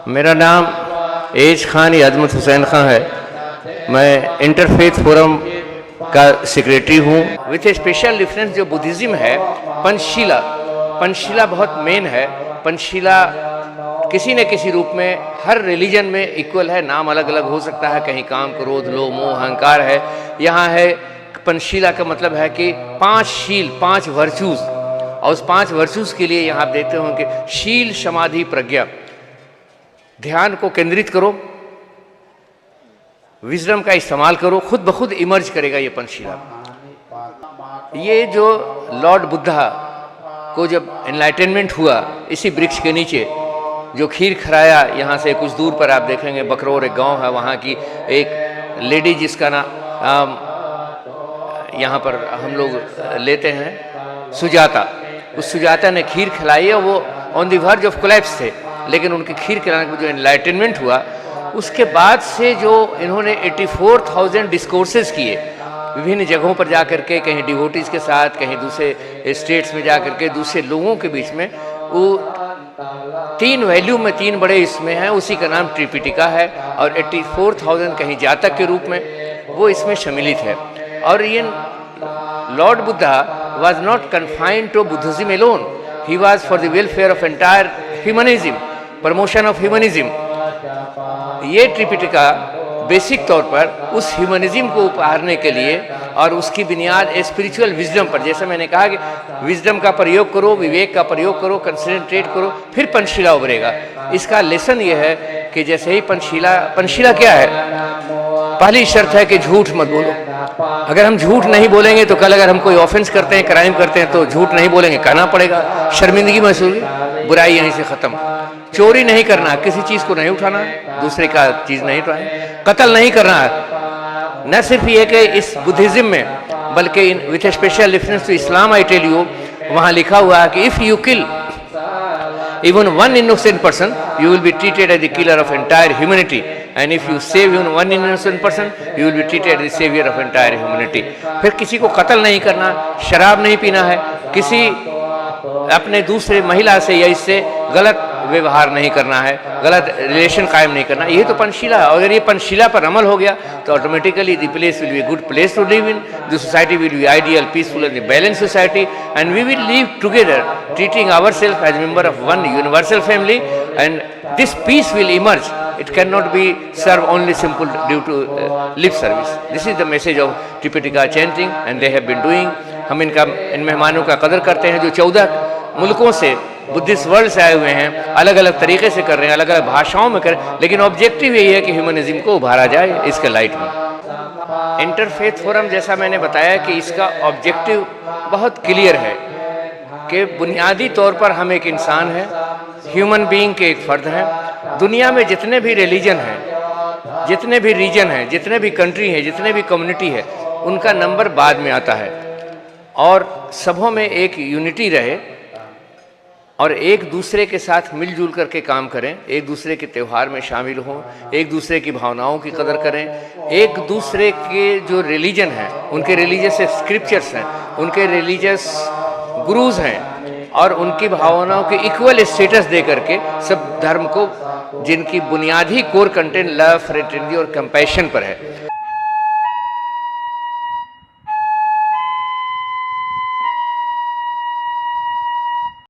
मेरा नाम एज खान या अजमत हुसैन खान है। मैं इंटरफेथ फोरम का सेक्रेटरी हूँ। विथ ए स्पेशल डिफरेंस जो बुद्धिज़्म है, पंचशीला, पंचशीला बहुत मेन है। पंचशीला किसी न किसी रूप में हर रिलीजन में इक्वल है, नाम अलग अलग हो सकता है, कहीं काम, क्रोध, लोभ, मोह, अहंकार है। यहाँ है पंचशीला का मतलब है कि 5 शील, 5 वर्चूज़, और उस 5 वर्चूज़ के लिए यहाँ आप देखते होंगे कि शील, समाधि, प्रज्ञा। ध्यान को केंद्रित करो, विजडम का इस्तेमाल करो, खुद ब खुद इमर्ज करेगा ये पंचशीला। ये जो लॉर्ड बुद्धा को जब एनलाइटनमेंट हुआ, इसी वृक्ष के नीचे जो खीर खराया, यहाँ से कुछ दूर पर आप देखेंगे बकरौर एक गांव है, वहाँ की एक लेडी जिसका नाम यहाँ पर हम लोग लेते हैं सुजाता, उस सुजाता ने खीर खिलाई और वो on the verge of collapse थे, लेकिन उनकी खीर खिलाने का जो एनलाइटनमेंट हुआ, उसके बाद से जो इन्होंने 84,000 डिस्कोर्सेस किए विभिन्न जगहों पर जा कर के, कहीं डिवोटीज़ के साथ, कहीं दूसरे स्टेट्स में जा कर के, दूसरे लोगों के बीच में। वो 3 वैल्यू में 3 बड़े इसमें हैं, उसी का नाम त्रिपिटिका है, और 84,000 कहीं जातक के रूप में वो इसमें सम्मिलित है। और ये Lord Buddha was not confined to Buddhism alone, he was for the welfare of entire humanism, promotion of humanism. ये त्रिपिटिका बेसिक तौर पर उस ह्यूमनिज्म को उभारने के लिए और उसकी बुनियाद स्पिरिचुअल विजडम पर, जैसे मैंने कहा कि विजडम का प्रयोग करो, विवेक का प्रयोग करो, कंसंट्रेट करो, फिर पंचशीला उभरेगा। इसका लेसन ये है कि जैसे ही पंचशीला क्या है, पहली शर्त है कि झूठ मत बोलो। अगर हम झूठ नहीं बोलेंगे तो कल अगर हम कोई ऑफेंस करते हैं, क्राइम करते हैं, तो झूठ नहीं बोलेंगे, कहना पड़ेगा, शर्मिंदगी महसूस होगी, बुराई यहीं से खत्म। चोरी नहीं करना, किसी चीज को नहीं उठाना, दूसरे का चीज नहीं उठाना, कत्ल नहीं करना है। न सिर्फ ये कि इस बुद्धिज्म में, बल्कि with a special reference to Islam, I tell you, वहां लिखा हुआ है कि if you kill even one innocent person, you will be treated as the killer of entire humanity, and if you save even one innocent person, you will be treated as the savior of entire humanity। फिर किसी को कत्ल नहीं करना, शराब नहीं पीना है, किसी अपने दूसरे महिला से या इससे गलत व्यवहार नहीं करना है, गलत रिलेशन कायम नहीं करना। यही तो पंचशीला है। अगर ये पंचशीला पर अमल हो गया तो automatically the place will be good place to live in, the society will be ideal, peaceful and balance society, and we will live together treating ourself as member of one universal family, and this peace will emerge. It cannot be served only simple due to lip service. This is the message of Tripitaka chanting, and they have been doing। हम इन मेहमानों का कदर करते हैं जो 14 मुल्कों से, Buddhist world से आए हुए हैं, अलग अलग तरीके से कर रहे हैं, अलग अलग भाषाओं में कर रहे हैं, लेकिन ऑब्जेक्टिव यही है कि ह्यूमनिज्म को उभारा जाए इसके लाइट में। इंटरफेथ फोरम, जैसा मैंने बताया कि इसका ऑब्जेक्टिव बहुत क्लियर है कि बुनियादी तौर पर हम एक इंसान हैं, ह्यूमन बीइंग के एक फ़र्द हैं। दुनिया में जितने भी रिलीजन हैं, जितने भी रीजन हैं, जितने भी कंट्री हैं, जितने भी कम्युनिटी है, उनका नंबर बाद में आता है, और सबों में एक यूनिटी रहे और एक दूसरे के साथ मिलजुल करके काम करें, एक दूसरे के त्यौहार में शामिल हों, एक दूसरे की भावनाओं की कदर करें, एक दूसरे के जो रिलीजन हैं, उनके रिलीजियस स्क्रिप्चर्स हैं, उनके रिलीजियस गुरुज हैं, और उनकी भावनाओं के इक्वल स्टेटस दे करके सब धर्म को, जिनकी बुनियादी कोर कंटेंट लव, फ्रेटर्निटी और कंपैशन पर है,